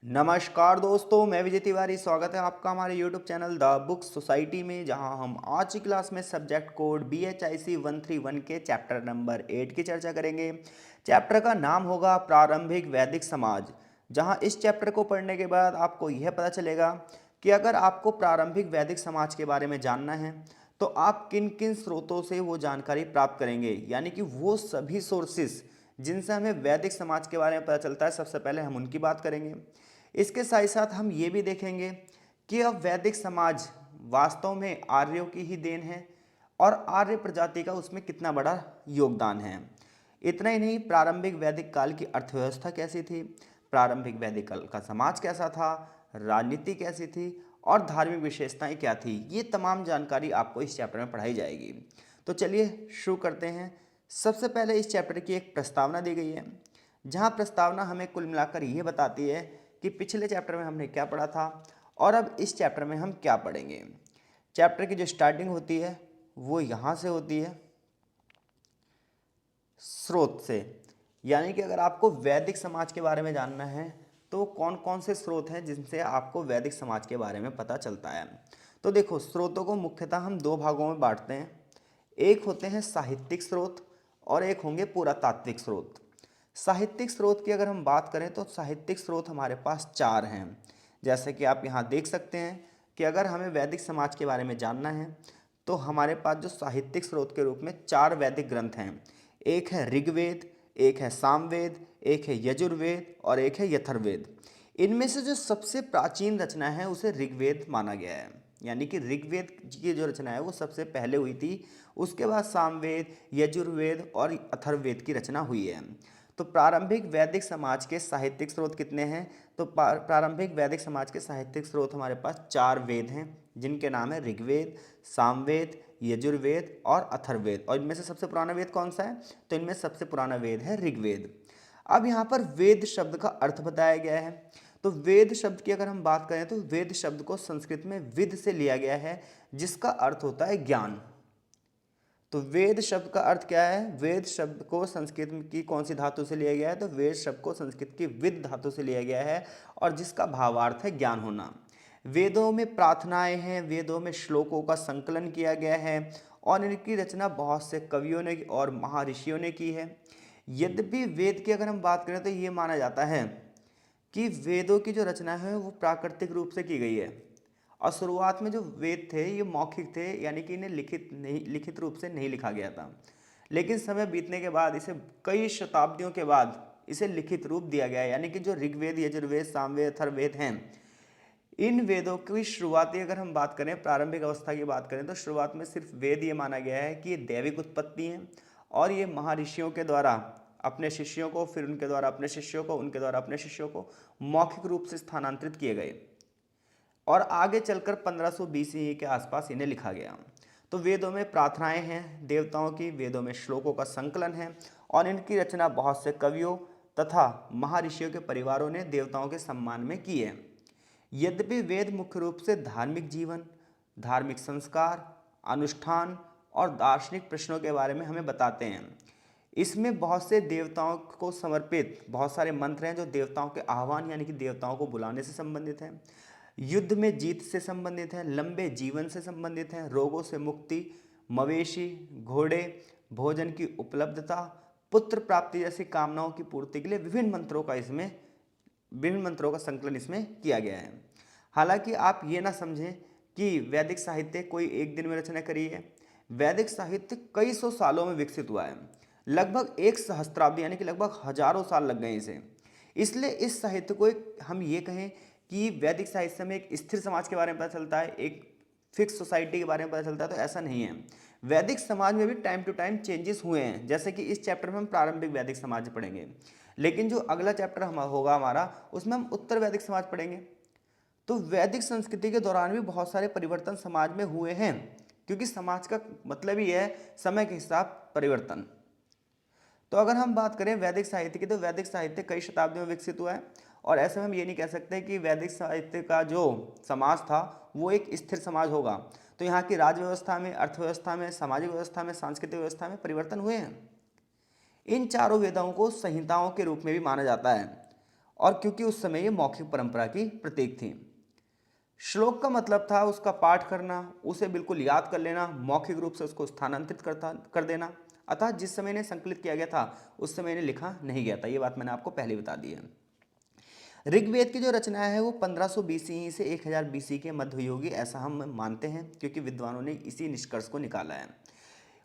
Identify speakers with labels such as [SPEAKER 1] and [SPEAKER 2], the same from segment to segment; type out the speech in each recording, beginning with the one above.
[SPEAKER 1] नमस्कार दोस्तों, मैं विजय तिवारी। स्वागत है आपका हमारे YouTube channel the book society में, जहां हम आज की क्लास में सब्जेक्ट कोड BHIC 131 के चैप्टर नंबर 8 की चर्चा करेंगे। चैप्टर का नाम होगा प्रारंभिक वैदिक समाज। जहां इस चैप्टर को पढ़ने के बाद आपको यह पता चलेगा कि अगर आपको प्रारंभिक वैदिक समाज के बारे में जानना है तो आप किन किन स्रोतों से वो जानकारी प्राप्त करेंगे, यानी कि वो सभी सोर्सेस जिनसे हमें वैदिक समाज के बारे में पता चलता है। सबसे पहले हम उनकी बात करेंगे। इसके साथ साथ हम ये भी देखेंगे कि अब वैदिक समाज वास्तव में आर्यों की ही देन है और आर्य प्रजाति का उसमें कितना बड़ा योगदान है। इतना ही नहीं, प्रारंभिक वैदिक काल की अर्थव्यवस्था कैसी थी, प्रारंभिक वैदिक काल का समाज कैसा था, राजनीति कैसी थी और धार्मिक विशेषताएं क्या थी, ये तमाम जानकारी आपको इस चैप्टर में पढ़ाई जाएगी। तो चलिए शुरू करते हैं। सबसे पहले इस चैप्टर की एक प्रस्तावना दी गई है, जहाँ प्रस्तावना हमें कुल मिलाकर ये बताती है कि पिछले चैप्टर में हमने क्या पढ़ा था और अब इस चैप्टर में हम क्या पढ़ेंगे। चैप्टर की जो स्टार्टिंग होती है वो यहाँ से होती है, स्रोत से। यानी कि अगर आपको वैदिक समाज के बारे में जानना है तो कौन कौन से स्रोत हैं जिनसे आपको वैदिक समाज के बारे में पता चलता है। तो देखो, स्रोतों को मुख्यतः हम दो भागों में बांटते हैं। एक होते हैं साहित्यिक स्रोत और एक होंगे पुरातात्विक स्रोत। साहित्यिक स्रोत की अगर हम बात करें तो साहित्यिक स्रोत हमारे पास चार हैं। जैसे कि आप यहाँ देख सकते हैं कि अगर हमें वैदिक समाज के बारे में जानना है तो हमारे पास जो साहित्यिक स्रोत के रूप में चार वैदिक ग्रंथ हैं। एक है ऋग्वेद, एक है सामवेद, एक है यजुर्वेद और एक है यथर्वेद। इनमें से जो सबसे प्राचीन रचना है उसे ऋग्वेद माना गया है, यानी कि ऋग्वेद की जो रचना है वो सबसे पहले हुई थी। उसके बाद सामवेद, यजुर्वेद और अथर्ववेद की रचना हुई है। तो प्रारंभिक वैदिक समाज के साहित्यिक स्रोत कितने हैं? तो प्रारंभिक वैदिक समाज के साहित्यिक स्रोत हमारे पास चार वेद हैं, जिनके नाम है ऋग्वेद, सामवेद, यजुर्वेद और अथर्ववेद। और इनमें से सबसे पुराना वेद कौन सा है? तो इनमें सबसे पुराना वेद है ऋग्वेद। अब यहाँ पर वेद शब्द का अर्थ बताया गया है। तो वेद शब्द की अगर हम बात करें तो वेद शब्द को संस्कृत में विद से लिया गया है, जिसका अर्थ होता है ज्ञान। तो वेद शब्द का अर्थ क्या है? वेद शब्द को संस्कृत की कौन सी धातु से लिया गया है? तो वेद शब्द को संस्कृत की विद धातु से लिया गया है और जिसका भावार्थ है ज्ञान होना। वेदों में प्रार्थनाएं हैं, वेदों में श्लोकों का संकलन किया गया है और इनकी रचना बहुत से कवियों ने और महर्षियों ने की है। यद्यपि वेद की अगर हम बात करें तो ये माना जाता है कि वेदों की जो रचना है वो प्राकृतिक रूप से की गई है और शुरुआत में जो वेद थे ये मौखिक थे, यानी कि इन्हें लिखित रूप से नहीं लिखा गया था। लेकिन समय बीतने के बाद इसे कई शताब्दियों के बाद इसे लिखित रूप दिया गया है, यानी कि जो ऋग्वेद, यजुर्वेद, सामवेद, अथर्ववेद हैं, इन वेदों की शुरुआती अगर हम बात करें, प्रारंभिक अवस्था की बात करें तो शुरुआत में सिर्फ वेद ये माना गया है कि ये दैविक उत्पत्ति हैं और ये महर्षियों के द्वारा अपने शिष्यों को, फिर उनके द्वारा अपने शिष्यों को, उनके द्वारा अपने शिष्यों को मौखिक रूप से स्थानांतरित किए गए और आगे चलकर 1500 BCE के आसपास इन्हें लिखा गया। तो वेदों में प्रार्थनाएं हैं देवताओं की, वेदों में श्लोकों का संकलन है और इनकी रचना बहुत से कवियों तथा महर्षियों के परिवारों ने देवताओं के सम्मान में की है। यद्यपि वेद मुख्य रूप से धार्मिक जीवन, धार्मिक संस्कार, अनुष्ठान और दार्शनिक प्रश्नों के बारे में हमें बताते हैं। इसमें बहुत से देवताओं को समर्पित बहुत सारे मंत्र हैं जो देवताओं के आह्वान, यानी कि देवताओं को बुलाने से संबंधित हैं, युद्ध में जीत से संबंधित हैं, लंबे जीवन से संबंधित हैं, रोगों से मुक्ति, मवेशी, घोड़े, भोजन की उपलब्धता, पुत्र प्राप्ति जैसी कामनाओं की पूर्ति के लिए विभिन्न मंत्रों का संकलन इसमें किया गया है। हालांकि आप ये ना समझें कि वैदिक साहित्य कोई एक दिन में रचना करी है। वैदिक साहित्य कई सौ सालों में विकसित हुआ है, लगभग एक सहस्त्राब्दी, यानी कि लगभग हजारों साल लग गए इसे। इसलिए इस साहित्य को हम ये कहें कि वैदिक साहित्य में एक स्थिर समाज के बारे में पता चलता है, एक फिक्स सोसाइटी के बारे में पता चलता है, तो ऐसा नहीं है। वैदिक समाज में भी टाइम टू टाइम चेंजेस हुए हैं, जैसे कि इस चैप्टर में हम प्रारंभिक वैदिक समाज पढ़ेंगे, लेकिन जो अगला चैप्टर होगा हमारा, उसमें हम उत्तर वैदिक समाज पढ़ेंगे। तो वैदिक संस्कृति के दौरान भी बहुत सारे परिवर्तन समाज में हुए हैं, क्योंकि समाज का मतलब ही है समय के हिसाब परिवर्तन। तो अगर हम बात करें वैदिक साहित्य की, तो वैदिक साहित्य कई शताब्दियों में विकसित हुआ है और ऐसे में हम ये नहीं कह सकते कि वैदिक साहित्य का जो समाज था वो एक स्थिर समाज होगा। तो यहाँ की राज्य व्यवस्था में, अर्थव्यवस्था में, सामाजिक व्यवस्था में, सांस्कृतिक व्यवस्था में परिवर्तन हुए हैं। इन चारों वेदों को संहिताओं के रूप में भी माना जाता है और क्योंकि उस समय ये मौखिक परंपरा की प्रतीक थी। श्लोक का मतलब था उसका पाठ करना, उसे बिल्कुल याद कर लेना, मौखिक रूप से उसको स्थानांतरित कर देना। अतः जिस समय इन्हें संकलित किया गया था उस समय इन्हें लिखा नहीं गया था। ये बात मैंने आपको पहले बता दी है। ऋग्वेद की जो रचना है वो 1500 बीसी से 1000 बीसी के मध्य हुई होगी, ऐसा हम मानते हैं, क्योंकि विद्वानों ने इसी निष्कर्ष को निकाला है।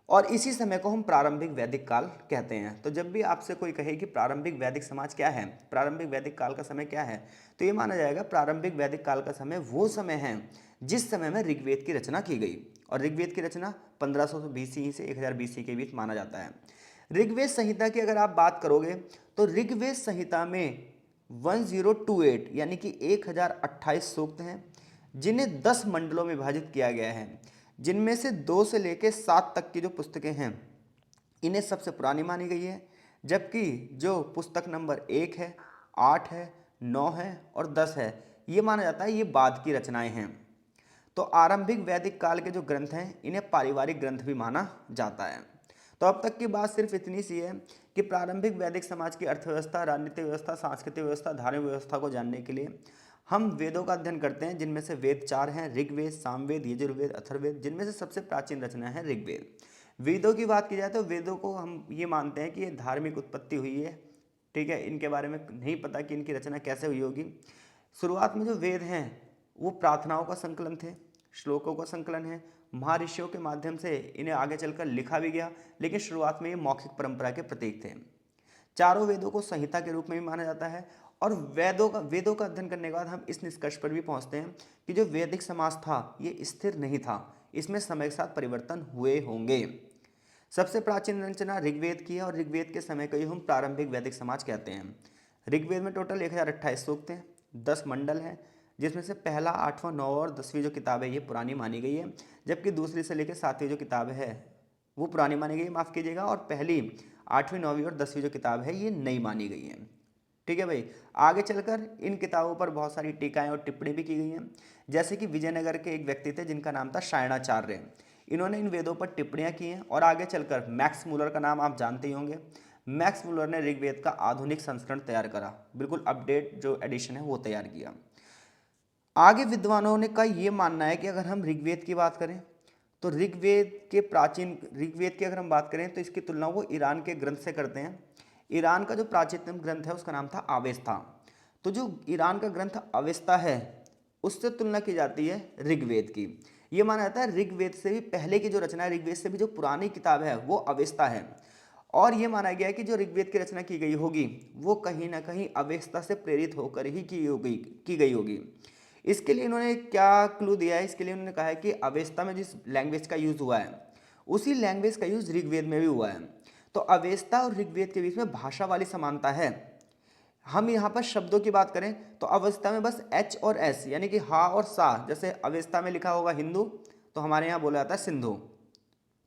[SPEAKER 1] और इसी समय को हम प्रारंभिक वैदिक काल कहते हैं। तो जब भी आपसे कोई कहे कि प्रारंभिक वैदिक समाज क्या है, प्रारंभिक वैदिक काल का समय क्या है, तो ये माना जाएगा प्रारंभिक वैदिक काल का समय वो समय है जिस समय में ऋग्वेद की रचना की गई। और ऋग्वेद की रचना 1500 बीसी से 1000 बीसी के बीच माना जाता है। ऋग्वेद संहिता की अगर आप बात करोगे तो ऋग्वेद संहिता में 1028 यानी कि 1028 सूक्त हैं, जिन्हें 10 मंडलों में विभाजित किया गया है, जिनमें से 2 से लेकर 7 तक की जो पुस्तकें हैं इन्हें सबसे पुरानी मानी गई है, जबकि जो पुस्तक नंबर 1 है, 8 है, 9 है और 10 है, ये माना जाता है ये बाद की रचनाएं हैं। तो आरंभिक वैदिक काल के जो ग्रंथ हैं इन्हें पारिवारिक ग्रंथ भी माना जाता है। तो अब तक की बात सिर्फ इतनी सी है कि प्रारंभिक वैदिक समाज की अर्थव्यवस्था, राजनीतिक व्यवस्था, सांस्कृतिक व्यवस्था, धार्मिक व्यवस्था को जानने के लिए हम वेदों का अध्ययन करते हैं, जिनमें से वेद 4 हैं, ऋग्वेद, सामवेद, यजुर्वेद, अथर्ववेद, जिनमें से सबसे प्राचीन रचना है ऋग्वेद। वेदों की बात की जाए तो वेदों को हम ये मानते हैं कि ये धार्मिक उत्पत्ति हुई है, ठीक है। इनके बारे में नहीं पता कि इनकी रचना कैसे हुई होगी। शुरुआत में जो वेद हैं वो प्रार्थनाओं का संकलन थे, श्लोकों का संकलन है, महर्षियों के माध्यम से इन्हें आगे चलकर लिखा भी गया, लेकिन शुरुआत में ये मौखिक परंपरा के प्रतीक थे। चारों वेदों को संहिता के रूप में भी माना जाता है। और वेदों का अध्ययन करने के बाद हम इस निष्कर्ष पर भी पहुंचते हैं कि जो वैदिक समाज था ये स्थिर नहीं था, इसमें समय के साथ परिवर्तन हुए होंगे। सबसे प्राचीन रचना ऋग्वेद की है और ऋग्वेद के समय को ही हम प्रारंभिक वैदिक समाज कहते हैं। ऋग्वेद में टोटल 1028 सूक्त हैं, 10 मंडल हैं, जिसमें से पहला, 8वां, 9वां और 10वीं जो किताब है ये पुरानी मानी गई है, जबकि दूसरी से लेकर 7वीं जो किताब है वो पुरानी मानी गई, माफ़ कीजिएगा, और पहली, 8वीं, 9वीं और 10वीं जो किताब है ये नई मानी गई है। ठीक है भाई। आगे चलकर इन किताबों पर बहुत सारी टीकाएं और टिप्पणी भी की गई हैं, जैसे कि विजयनगर के एक व्यक्ति थे जिनका नाम था शायणाचार्य, इन्होंने इन वेदों पर टिप्पणियां की हैं। और आगे चलकर मैक्स मूलर का नाम आप जानते ही होंगे, मैक्स मूलर ने ऋग्वेद का आधुनिक संस्करण तैयार करा, बिल्कुल अपडेट जो एडिशन है वो तैयार किया। आगे विद्वानों ने का ये मानना है कि अगर हम ऋग्वेद की बात करें तो ऋग्वेद की अगर हम बात करें तो इसकी तुलना वो ईरान के ग्रंथ से करते हैं। ईरान का जो प्राचीनतम ग्रंथ है उसका नाम था अवेस्ता। तो जो ईरान का ग्रंथ अवेस्ता है उससे तुलना की जाती है ऋग्वेद की। ये माना जाता है ऋग्वेद से भी पहले की जो रचना है, ऋग्वेद से भी जो पुरानी किताब है वो अवेस्ता है। और ये माना गया है कि जो ऋग्वेद की रचना की गई होगी वो कहीं ना कहीं अवेस्ता से प्रेरित होकर ही की गई होगी। इसके लिए इन्होंने क्या क्लू दिया है, इसके लिए उन्होंने कहा है कि अवेस्ता में जिस लैंग्वेज का यूज़ हुआ है उसी लैंग्वेज का यूज़ ऋग्वेद में भी हुआ है। तो अवेस्ता और ऋग्वेद के बीच में भाषा वाली समानता है। हम यहाँ पर शब्दों की बात करें तो अवेस्ता में बस एच और एस यानी कि हा और सा, जैसे अवेस्ता में लिखा होगा हिंदू तो हमारे यहाँ बोला जाता है सिंधु,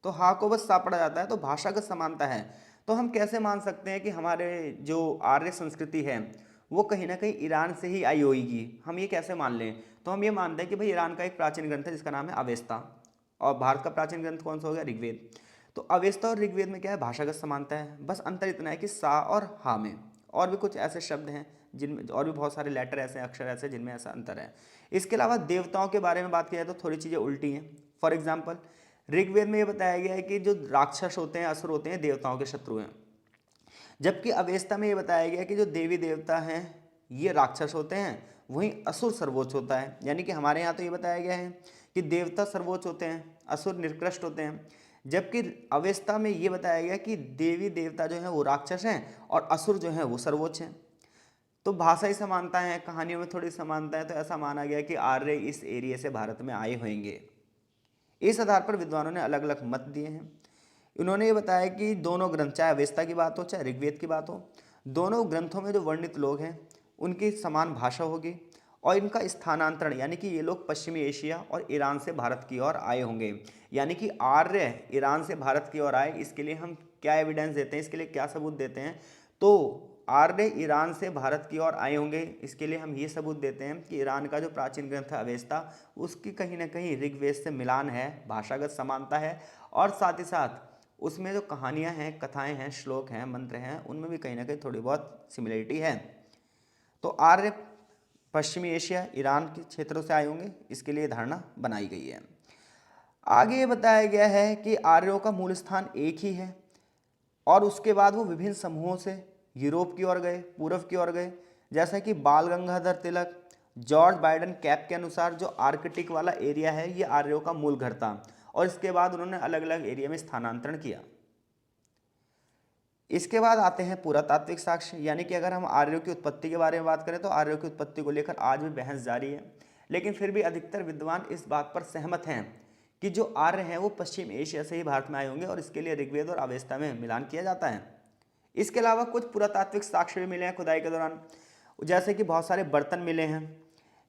[SPEAKER 1] तो हा को बस सा पढ़ा जाता है, तो भाषागत समानता है। तो हम कैसे मान सकते हैं कि हमारे जो आर्य संस्कृति है वो कहीं ना कहीं ईरान से ही आई होगी, हम ये कैसे मान लें? तो हम ये मानते हैं कि भाई ईरान का एक प्राचीन ग्रंथ है जिसका नाम है अवेस्ता, और भारत का प्राचीन ग्रंथ कौन सा हो गया? ऋग्वेद। तो अवेस्ता और ऋग्वेद में क्या है? भाषागत समानता है, बस अंतर इतना है कि सा और हा में, और भी कुछ ऐसे शब्द हैं जिनमें, और भी बहुत सारे लेटर ऐसे, अक्षर ऐसे जिनमें ऐसा अंतर है। इसके अलावा देवताओं के बारे में बात की जाए तो थोड़ी चीज़ें उल्टी हैं। फॉर एग्जाम्पल ऋग्वेद में ये बताया गया है कि जो राक्षस होते हैं, असुर होते हैं, देवताओं के शत्रु हैं, जबकि अवेस्ता में ये बताया गया कि जो देवी देवता हैं ये राक्षस होते हैं, वहीं असुर सर्वोच्च होता है। यानी कि हमारे यहाँ तो ये बताया गया है कि देवता सर्वोच्च होते हैं, असुर निकृष्ट होते हैं, जबकि अवेस्ता में ये बताया गया कि देवी देवता जो हैं वो राक्षस हैं और असुर जो हैं वो सर्वोच्च हैं। तो भाषाई समानता है, कहानियों में थोड़ी समानता है, तो ऐसा माना गया कि आर्य इस एरिया से भारत में आए होंगे। इस आधार पर विद्वानों ने अलग अलग मत दिए हैं। इन्होंने ये बताया कि दोनों ग्रंथ, चाहे अवेस्ता की बात हो चाहे ऋग्वेद की बात हो, दोनों ग्रंथों में जो वर्णित लोग हैं उनकी समान भाषा होगी, और इनका स्थानांतरण यानी कि ये लोग पश्चिमी एशिया और ईरान से भारत की ओर आए होंगे। यानी कि आर्य ईरान से भारत की ओर आए, इसके लिए हम क्या एविडेंस देते हैं, इसके लिए क्या सबूत देते हैं? तो आर्य ईरान से भारत की ओर आए होंगे, इसके लिए हम ये सबूत देते हैं कि ईरान का जो प्राचीन ग्रंथ है अवेस्ता, उसकी कहीं ना कहीं ऋग्वेद से मिलान है, भाषागत समानता है, और साथ ही साथ उसमें जो कहानियाँ हैं, कथाएं हैं, श्लोक हैं, मंत्र हैं, उनमें भी कहीं ना कहीं थोड़ी बहुत सिमिलरिटी है। तो आर्य पश्चिमी एशिया ईरान के क्षेत्रों से आए होंगे, इसके लिए धारणा बनाई गई है। आगे ये बताया गया है कि आर्यों का मूल स्थान एक ही है और उसके बाद वो विभिन्न समूहों से यूरोप की ओर गए, पूर्व की ओर गए, जैसा कि बाल Gangadhar Tilak, George Biden cap के अनुसार जो आर्कटिक वाला एरिया है ये आर्यों का मूल घर था और इसके बाद उन्होंने अलग अलग एरिया में स्थानांतरण किया। इसके बाद आते हैं पुरातात्विक साक्ष्य, यानी कि अगर हम आर्यों की उत्पत्ति के बारे में बात करें तो आर्यों की उत्पत्ति को लेकर आज भी बहस जारी है, लेकिन फिर भी अधिकतर विद्वान इस बात पर सहमत हैं कि जो आर्य हैं वो पश्चिम एशिया से ही भारत में आए होंगे और इसके लिए ऋग्वेद और अवेस्ता में मिलान किया जाता है। इसके अलावा कुछ पुरातात्विक साक्ष्य भी मिले हैं खुदाई के दौरान, जैसे कि बहुत सारे बर्तन मिले हैं,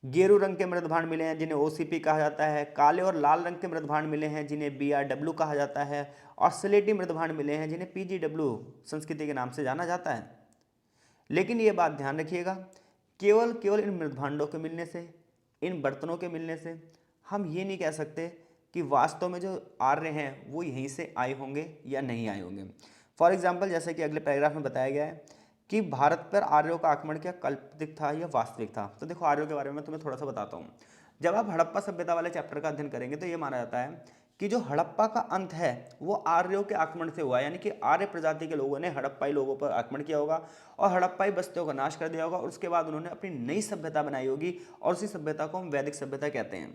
[SPEAKER 1] गेरू रंग के मृदभांड मिले हैं जिन्हें ओसीपी कहा जाता है, काले और लाल रंग के मृदभांड मिले हैं जिन्हें बीआरडब्ल्यू कहा जाता है और स्लेटी मृदभांड मिले हैं जिन्हें पीजीडब्ल्यू संस्कृति के नाम से जाना जाता है। लेकिन ये बात ध्यान रखिएगा, केवल इन मृदभांडों के मिलने से, इन बर्तनों के मिलने से हम ये नहीं कह सकते कि वास्तव में जो आर्य हैं वो यहीं से आए होंगे या नहीं आए होंगे। फॉर एग्जाम्पल, जैसे कि अगले पैराग्राफ में बताया गया है कि भारत पर आर्यों का आक्रमण क्या कल्पित था या वास्तविक था। तो देखो आर्यों के बारे में तुम्हें थोड़ा सा बताता हूँ। जब आप हड़प्पा सभ्यता वाले चैप्टर का अध्ययन करेंगे तो ये माना जाता है कि जो हड़प्पा का अंत है वो आर्यों के आक्रमण से हुआ, यानी कि आर्य प्रजाति के लोगों ने हड़प्पाई लोगों पर आक्रमण किया होगा और हड़प्पाई बस्तियों का नाश कर दिया होगा और उसके बाद उन्होंने अपनी नई सभ्यता बनाई होगी और उसी सभ्यता को हम वैदिक सभ्यता कहते हैं।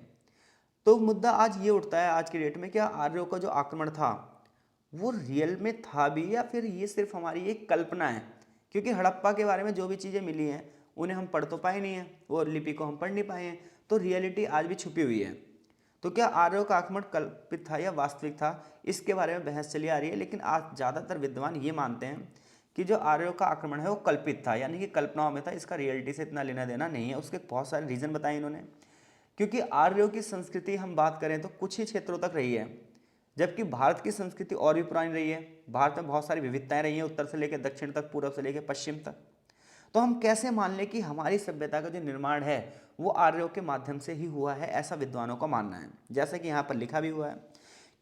[SPEAKER 1] तो मुद्दा आज ये उठता है आज की डेट में, क्या आर्यों का जो आक्रमण था वो रियल में था भी या फिर ये सिर्फ हमारी एक कल्पना है, क्योंकि हड़प्पा के बारे में जो भी चीज़ें मिली हैं उन्हें हम पढ़ तो पाए नहीं हैं, वो लिपि को हम पढ़ नहीं पाए हैं, तो रियलिटी आज भी छुपी हुई है। तो क्या आर्यों का आक्रमण कल्पित था या वास्तविक था, इसके बारे में बहस चली आ रही है, लेकिन आज ज़्यादातर विद्वान ये मानते हैं कि जो आर्यों का आक्रमण है वो कल्पित था, यानी कि कल्पनाओं में था, इसका रियलिटी से इतना लेना देना नहीं है। उसके बहुत सारे रीज़न बताए इन्होंने, क्योंकि आर्यों की संस्कृति हम बात करें तो कुछ ही क्षेत्रों तक रही है, जबकि भारत की संस्कृति और भी पुरानी रही है। भारत में बहुत सारी विविधताएं रही हैं, उत्तर से लेकर दक्षिण तक, पूर्व से लेकर पश्चिम तक। तो हम कैसे मान लें कि हमारी सभ्यता का जो निर्माण है वो आर्यों के माध्यम से ही हुआ है, ऐसा विद्वानों का मानना है। जैसा कि यहाँ पर लिखा भी हुआ है,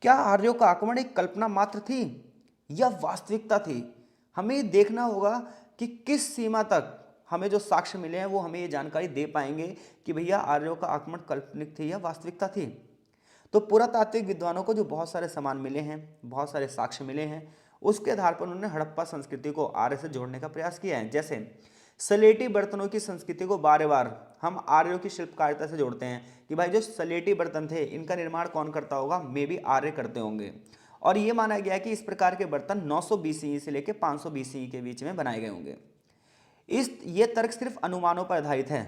[SPEAKER 1] क्या आर्यों का आक्रमण एक कल्पना मात्र थी या वास्तविकता थी? हमें ये देखना होगा कि किस सीमा तक हमें जो साक्ष्य मिले हैं वो हमें ये जानकारी दे पाएंगे कि भैया आर्यों का आक्रमण काल्पनिक थी या वास्तविकता थी। तो पुरातात्विक विद्वानों को जो बहुत सारे समान मिले हैं, बहुत सारे साक्ष्य मिले हैं, उसके आधार पर उन्होंने हड़प्पा संस्कृति को आर्य से जोड़ने का प्रयास किया है। जैसे सलेटी बर्तनों की संस्कृति को बार बार हम आर्यों की शिल्पकारिता से जोड़ते हैं कि भाई जो सलेटी बर्तन थे इनका निर्माण कौन करता होगा, मे भी आर्य करते होंगे। और ये माना गया कि इस प्रकार के बर्तन 900 BCE से लेकर 500 BCE के बीच में बनाए गए होंगे। ये तर्क सिर्फ अनुमानों पर आधारित है,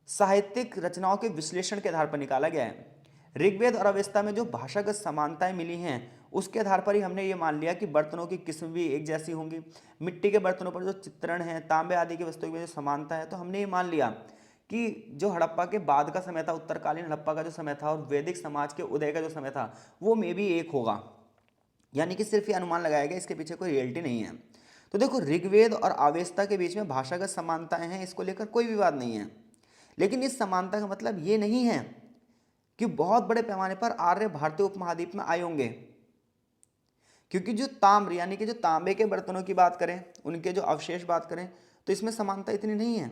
[SPEAKER 1] साहित्यिक रचनाओं के विश्लेषण के आधार पर निकाला गया है। ऋग्वेद और अवेस्ता में जो भाषागत समानताएं मिली हैं उसके आधार पर ही हमने ये मान लिया कि बर्तनों की किस्म भी एक जैसी होंगी। मिट्टी के बर्तनों पर जो चित्रण है, तांबे आदि की वस्तुओं में जो समानता है, तो हमने ये मान लिया कि जो हड़प्पा के बाद का समय था, उत्तरकालीन हड़प्पा का जो समय था और वैदिक समाज के उदय का जो समय था, वो मे भी एक होगा। यानी कि सिर्फ ये अनुमान लगाया गया, इसके पीछे कोई रियलिटी नहीं है। तो देखो ऋग्वेद और अवेस्ता के बीच में भाषागत समानताएं हैं, इसको लेकर कोई विवाद नहीं है, लेकिन इस समानता का मतलब ये नहीं है कि बहुत बड़े पैमाने पर आर्य भारतीय उपमहाद्वीप में आए होंगे। क्योंकि जो ताम्र यानी कि जो तांबे के बर्तनों की बात करें, उनके जो अवशेष बात करें, तो इसमें समानता इतनी नहीं है।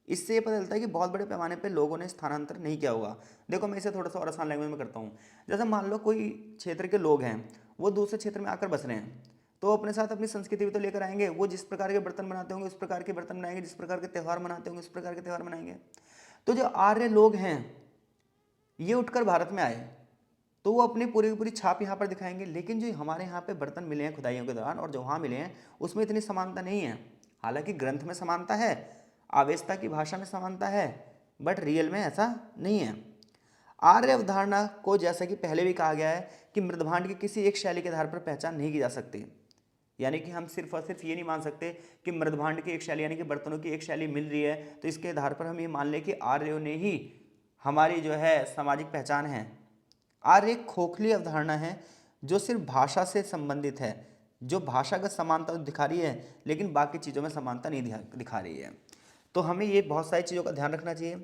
[SPEAKER 1] इससे ये पता चलता है कि बहुत बड़े पैमाने पर लोगों ने स्थानांतरण नहीं किया होगा। देखो मैं इसे थोड़ा सा और आसान लैंग्वेज में करता हूँ। जैसे मान लो कोई क्षेत्र के लोग हैं, वो दूसरे क्षेत्र में आकर बस रहे हैं, तो अपने साथ अपनी संस्कृति भी तो लेकर आएंगे। वो जिस प्रकार के बर्तन बनाते होंगे उस प्रकार के बर्तन बनाएंगे, जिस प्रकार के त्यौहार मनाते होंगे उस प्रकार के त्यौहार मनाएंगे। तो जो आर्य लोग हैं ये उठकर भारत में आए तो वो अपनी पूरी की पूरी छाप यहाँ पर दिखाएंगे, लेकिन जो हमारे यहाँ पे बर्तन मिले हैं खुदाइयों के दौरान और जो वहाँ मिले हैं उसमें इतनी समानता नहीं है। हालांकि ग्रंथ में समानता है, अवेस्ता की भाषा में समानता है, बट रियल में ऐसा नहीं है। आर्य अवधारणा को जैसा कि पहले भी कहा गया है कि मृदभांड की किसी एक शैली के आधार पर पहचान नहीं की जा सकती। यानी कि हम सिर्फ और सिर्फ ये नहीं मान सकते कि मृदभांड की एक शैली यानी कि बर्तनों की एक शैली मिल रही है तो इसके आधार पर हम ये मान लें कि आर्यों ने ही हमारी जो है सामाजिक पहचान है। आर्य एक खोखली अवधारणा है जो सिर्फ भाषा से संबंधित है, जो भाषागत समानता दिखा रही है लेकिन बाकी चीज़ों में समानता नहीं दिखा रही है। तो हमें ये बहुत सारी चीज़ों का ध्यान रखना चाहिए।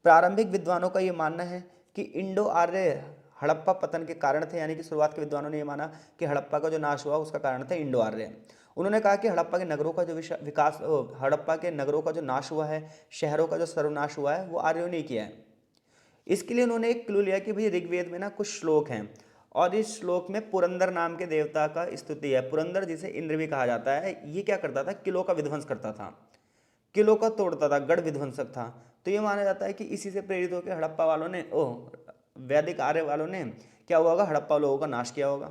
[SPEAKER 1] प्रारंभिक विद्वानों का ये मानना है कि इंडो आर्य हड़प्पा पतन के कारण थे, यानी कि शुरुआत के विद्वानों ने यह माना कि हड़प्पा का जो नाश हुआ उसका कारण था इंडो आर्य। उन्होंने कहा कि हड़प्पा के नगरों का जो विकास हड़प्पा के नगरों का जो नाश हुआ है, शहरों का जो सर्वनाश हुआ है, वो आर्यों ने किया है। इसके लिए उन्होंने एक क्लू लिया कि भाई ऋग्वेद में ना कुछ श्लोक हैं और इस श्लोक में पुरंदर नाम के देवता का स्तुति है। पुरंदर जिसे इंद्र भी कहा जाता है, ये क्या करता था, किलों का विध्वंस करता था, किलों का तोड़ता था, गढ़ विध्वंसक था। तो ये माना जाता है कि इसी से प्रेरित होकर हड़प्पा वालों ने वैदिक आर्य वालों ने क्या हुआ होगा, हड़प्पा लोगों का नाश किया होगा।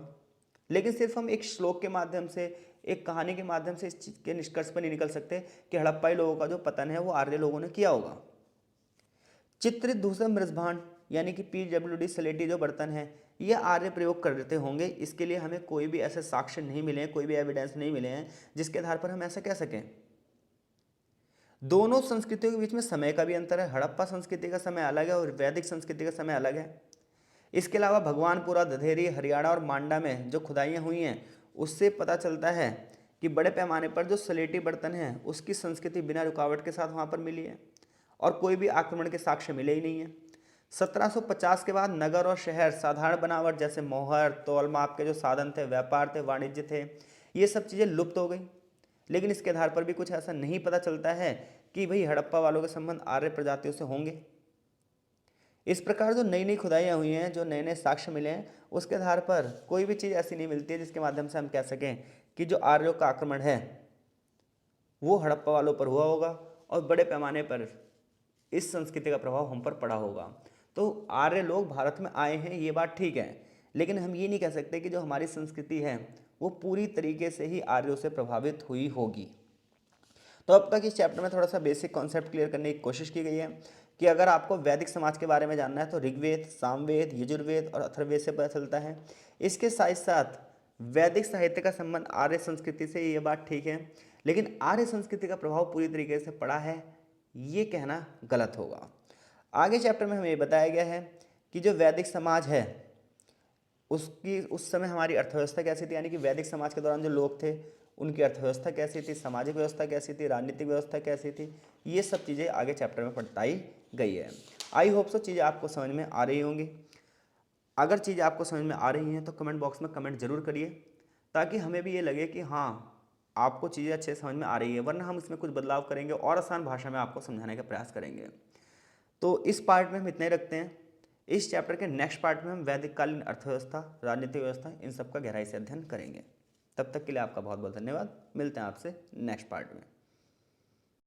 [SPEAKER 1] लेकिन सिर्फ हम एक श्लोक के माध्यम से, एक कहानी के माध्यम से इस चीज के निष्कर्ष पर नहीं निकल सकते कि हड़प्पाई लोगों का जो पतन है वो आर्य लोगों ने किया होगा। चित्रित धूसर मृजभांड यानी कि PWD स्लेटी जो बर्तन है, ये आर्य प्रयोग करते होंगे। इसके लिए हमें कोई भी ऐसे साक्ष्य नहीं मिले हैं, कोई भी एविडेंस नहीं मिले हैं जिसके आधार पर हम ऐसा कह सकें। दोनों संस्कृतियों के बीच में समय का भी अंतर है। हड़प्पा संस्कृति का समय अलग है और वैदिक संस्कृति का समय अलग है। इसके अलावा भगवानपुरा, दधेरी, हरियाणा और मांडा में जो खुदाइयाँ हुई हैं उससे पता चलता है कि बड़े पैमाने पर जो स्लेटी बर्तन हैं उसकी संस्कृति बिना रुकावट के साथ वहाँ पर मिली है और कोई भी आक्रमण के साक्ष्य मिले ही नहीं है। 1750 के बाद नगर और शहर साधारण बनावट जैसे मोहर, तौल माप के जो साधन थे, व्यापार थे, वाणिज्य थे, ये सब चीज़ें लुप्त हो गई। लेकिन इसके आधार पर भी कुछ ऐसा नहीं पता चलता है कि भाई हड़प्पा वालों के संबंध आर्य प्रजातियों से होंगे। इस प्रकार जो नई नई खुदाइयाँ हुई हैं, जो नए नए साक्ष्य मिले हैं, उसके आधार पर कोई भी चीज़ ऐसी नहीं मिलती है जिसके माध्यम से हम कह सकें कि जो आर्यों का आक्रमण है वो हड़प्पा वालों पर हुआ होगा और बड़े पैमाने पर इस संस्कृति का प्रभाव हम पर पड़ा होगा। तो आर्य लोग भारत में आए हैं, ये बात ठीक है, लेकिन हम ये नहीं कह सकते कि जो हमारी संस्कृति है वो पूरी तरीके से ही आर्यों से प्रभावित हुई होगी। तो अब तक इस चैप्टर में थोड़ा सा बेसिक कॉन्सेप्ट क्लियर करने की कोशिश की गई है कि अगर आपको वैदिक समाज के बारे में जानना है तो ऋग्वेद, सामवेद, यजुर्वेद और अथर्ववेद से पता चलता है। इसके साथ साथ वैदिक साहित्य का संबंध आर्य संस्कृति से, ये बात ठीक है, लेकिन आर्य संस्कृति का प्रभाव पूरी तरीके से पड़ा है ये कहना गलत होगा। आगे चैप्टर में हमें ये बताया गया है कि जो वैदिक समाज है उसकी उस समय हमारी अर्थव्यवस्था कैसी थी, यानी कि वैदिक समाज के दौरान जो लोग थे उनकी अर्थव्यवस्था कैसी थी, सामाजिक व्यवस्था कैसी थी, राजनीतिक व्यवस्था कैसी थी, ये सब चीज़ें आगे चैप्टर में बताई गई है। आई होप सो चीज़ें आपको समझ में आ रही होंगी। अगर चीज़ें आपको समझ में आ रही हैं तो कमेंट बॉक्स में कमेंट जरूर करिए ताकि हमें भी ये लगे कि हाँ आपको चीज़ें अच्छे समझ में आ रही है, वरना हम इसमें कुछ बदलाव करेंगे और आसान भाषा में आपको समझाने का प्रयास करेंगे। तो इस पार्ट में हम इतना ही रखते हैं। इस चैप्टर के नेक्स्ट पार्ट में हम वैदिक कालीन अर्थव्यवस्था, राजनीतिक व्यवस्था, इन सब का गहराई से अध्ययन करेंगे। तब तक के लिए आपका बहुत बहुत धन्यवाद। मिलते हैं आपसे नेक्स्ट पार्ट में।